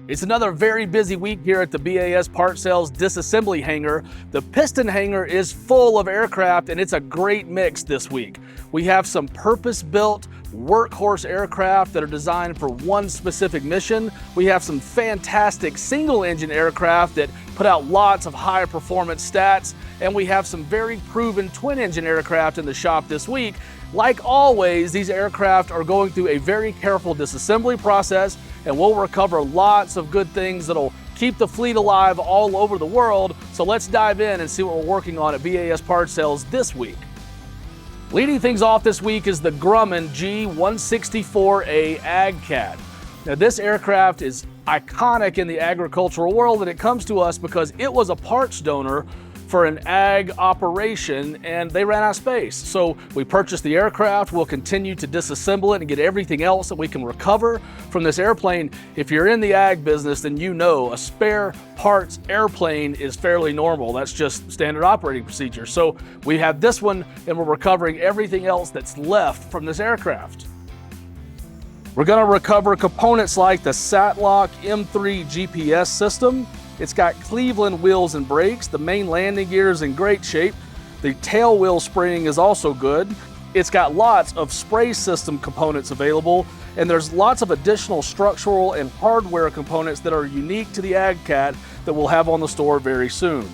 It's another very busy week here at the BAS Part Sales Disassembly Hangar. The piston hangar is full of aircraft and it's a great mix this week. We have some purpose-built workhorse aircraft that are designed for one specific mission. We have some fantastic single-engine aircraft that put out lots of high-performance stats, and we have some very proven twin-engine aircraft in the shop this week. Like always, these aircraft are going through a very careful disassembly process, and we'll recover lots of good things that'll keep the fleet alive all over the world. So let's dive in and see what we're working on at BAS Part Sales this week. Leading things off this week is the Grumman G 164A AgCat. Now this aircraft is iconic in the agricultural world, and it comes to us because it was a parts donor for an ag operation and they ran out of space. So we purchased the aircraft. We'll continue to disassemble it and get everything else that we can recover from this airplane. If you're in the ag business, then you know a spare parts airplane is fairly normal. That's just standard operating procedure. So we have this one and we're recovering everything else that's left from this aircraft. We're gonna recover components like the Satloc M3 GPS system. It's got Cleveland wheels and brakes. The main landing gear is in great shape. The tailwheel spring is also good. It's got lots of spray system components available, and there's lots of additional structural and hardware components that are unique to the AgCat that we'll have on the store very soon.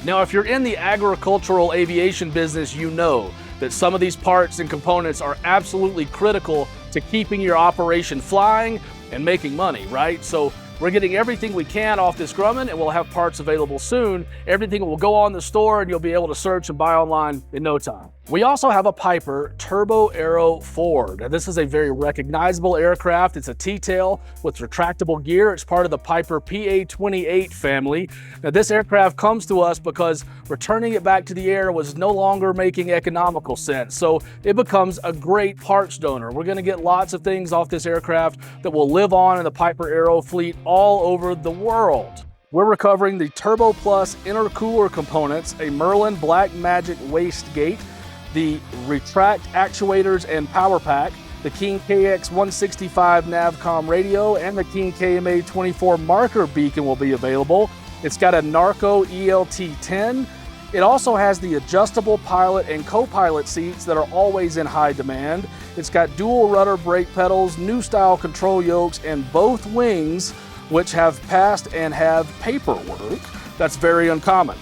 Now, if you're in the agricultural aviation business, you know that some of these parts and components are absolutely critical to keeping your operation flying and making money, right? So we're getting everything we can off this Grumman, and we'll have parts available soon. Everything will go on the store and you'll be able to search and buy online in no time. We also have a Piper Turbo Aero Ford. Now, this is a very recognizable aircraft. It's a T-tail with retractable gear. It's part of the Piper PA-28 family. Now, this aircraft comes to us because returning it back to the air was no longer making economical sense. So it becomes a great parts donor. We're gonna get lots of things off this aircraft that will live on in the Piper Aero fleet all over the world. We're recovering the Turbo Plus intercooler components, a Merlin Black Magic wastegate, the retract actuators and power pack, the King KX165 Navcom radio, and the King KMA24 marker beacon will be available. It's got a Narco ELT10. It also has the adjustable pilot and co-pilot seats that are always in high demand. It's got dual rudder brake pedals, new style control yokes, and both wings, which have passed and have paperwork. That's very uncommon.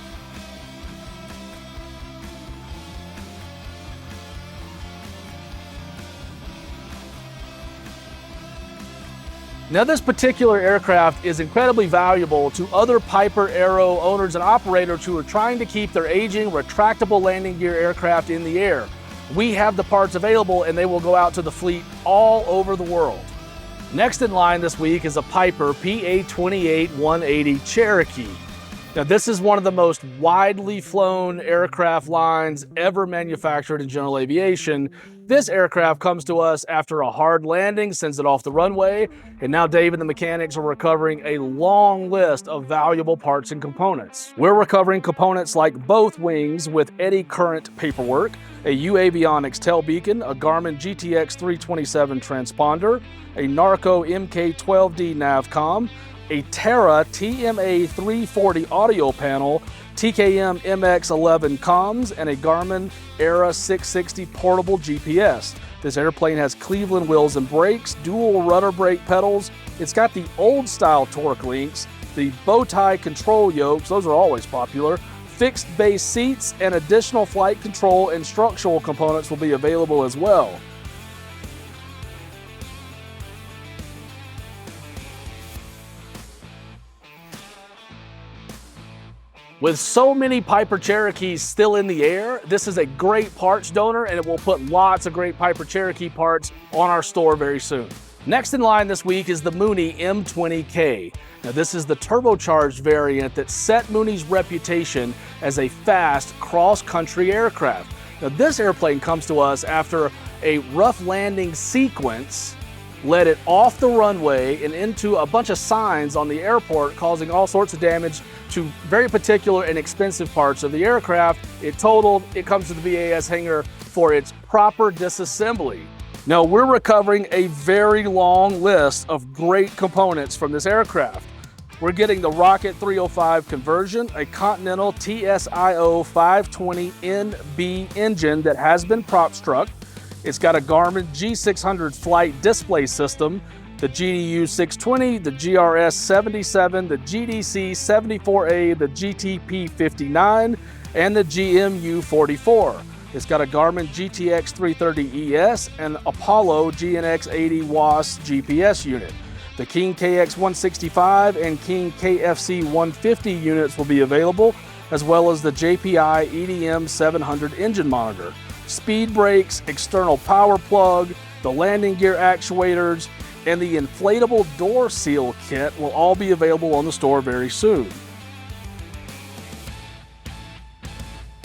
Now, this particular aircraft is incredibly valuable to other Piper Aero owners and operators who are trying to keep their aging retractable landing gear aircraft in the air. We have the parts available and they will go out to the fleet all over the world. Next in line this week is a Piper PA-28-180 Cherokee. Now, this is one of the most widely flown aircraft lines ever manufactured in general aviation. This aircraft comes to us after a hard landing, sends it off the runway, and now Dave and the mechanics are recovering a long list of valuable parts and components. We're recovering components like both wings with eddy current paperwork, a U-Avionics tail beacon, a Garmin GTX 327 transponder, a Narco MK12D Navcom, a Terra TMA 340 audio panel, TKM MX11 comms, and a Garmin Era 660 portable GPS. This airplane has Cleveland wheels and brakes, dual rudder brake pedals. It's got the old style torque links, the bow tie control yokes, those are always popular, fixed base seats, and additional flight control and structural components will be available as well. With so many Piper Cherokees still in the air, this is a great parts donor and it will put lots of great Piper Cherokee parts on our store very soon. Next in line this week is the Mooney M20K. Now this is the turbocharged variant that set Mooney's reputation as a fast cross-country aircraft. Now this airplane comes to us after a rough landing sequence led it off the runway and into a bunch of signs on the airport, causing all sorts of damage to very particular and expensive parts of the aircraft. It totaled, it comes to the BAS hangar for its proper disassembly. Now we're recovering a very long list of great components from this aircraft. We're getting the Rocket 305 conversion, a Continental TSIO 520NB engine that has been prop struck. It's got a Grumman G600 flight display system, the GDU 620, the GRS 77, the GDC 74A, the GTP 59, and the GMU 44. It's got a Garmin GTX 330 ES and Apollo GNX 80 WAS GPS unit. The King KX 165 and King KFC 150 units will be available, as well as the JPI EDM 700 engine monitor. Speed brakes, external power plug, the landing gear actuators, and the inflatable door seal kit will all be available on the store very soon.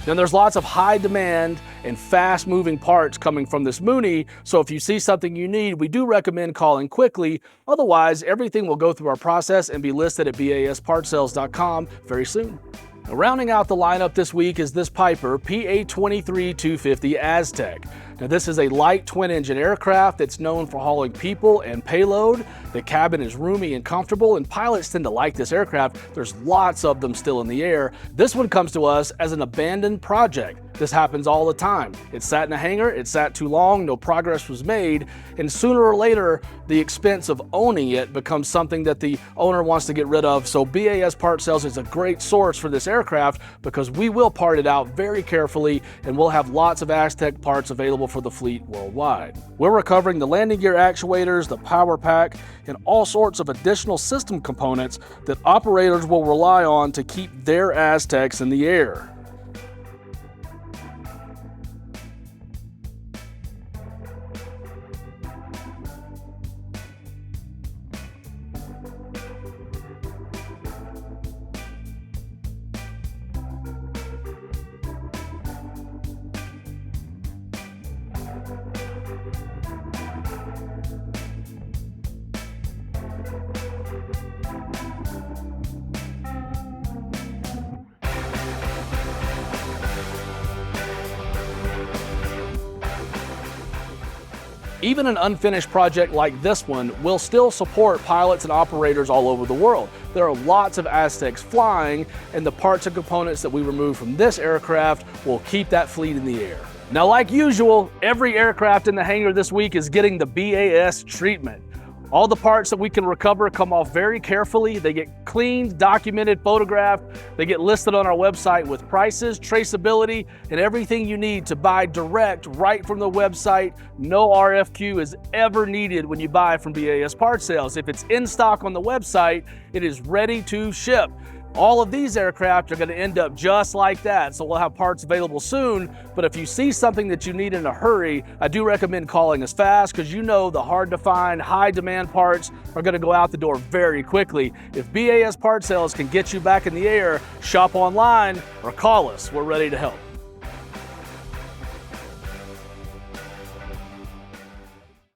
Then there's lots of high demand and fast moving parts coming from this Mooney, so if you see something you need, we do recommend calling quickly. Otherwise, everything will go through our process and be listed at BASpartsales.com very soon. Now, rounding out the lineup this week is this Piper PA-23-250 Aztec. Now this is a light twin-engine aircraft that's known for hauling people and payload. The cabin is roomy and comfortable, and pilots tend to like this aircraft. There's lots of them still in the air. This one comes to us as an abandoned project. This happens all the time. It sat in a hangar, it sat too long, no progress was made, and sooner or later, the expense of owning it becomes something that the owner wants to get rid of. So BAS Part Sales is a great source for this aircraft because we will part it out very carefully, and we'll have lots of Aztec parts available for the fleet worldwide. We're recovering the landing gear actuators, the power pack, and all sorts of additional system components that operators will rely on to keep their Aztecs in the air. Even an unfinished project like this one will still support pilots and operators all over the world. There are lots of Aztecs flying, and the parts and components that we remove from this aircraft will keep that fleet in the air. Now, like usual, every aircraft in the hangar this week is getting the BAS treatment. All the parts that we can recover come off very carefully. They get cleaned, documented, photographed. They get listed on our website with prices, traceability, and everything you need to buy direct right from the website. No RFQ is ever needed when you buy from BAS Part Sales. If it's in stock on the website, it is ready to ship. All of these aircraft are going to end up just like that, so we'll have parts available soon. But if you see something that you need in a hurry, I do recommend calling us fast, because you know the hard to find, high demand parts are going to go out the door very quickly. If BAS Part Sales can get you back in the air, shop online or call us. We're ready to help.